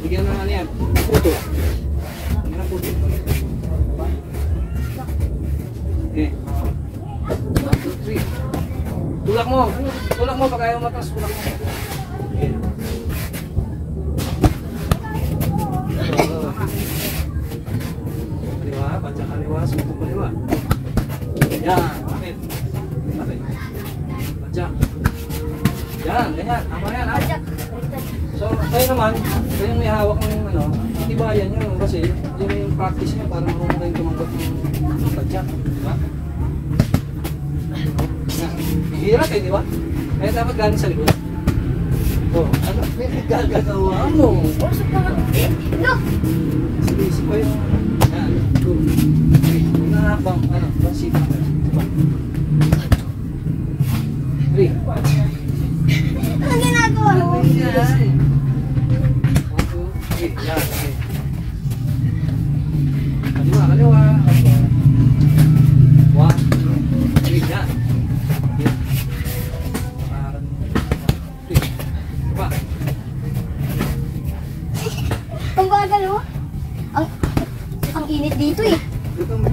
Bigyan ng ano yan. Puto. Bigyan ng puto. Okay. 1, 2, 3. Tulak mo. Tulak mo pag ayaw matas. Tulak mo. Okay. Kaliwa. Panca kaliwa. Suntok kaliwa. Yan. Kapit. Kapit. Panca. Yan. Ganyan. Tama yan. Ha? So, kayo naman, kayo may hawak ng ano, tibayan nyo kasi yun yung practice nyo para marunong kayo tumanggap ng padyak, di ba? Hirap eh, di ba? Kaya dapat galing sa likod. Oh, ano? Gagawa mo. Sige pa yung, yan, 2, 3. Kung nahabang, ano, pansipin ka, di ba? 3. Ano ginagawa mo? Yan. Okay, yan, okay. Kaliwa, kaliwa. 1, 2, 3, yan. Yan. 3. Diba? Ang bagal mo. Ang init dito eh. Dito mo.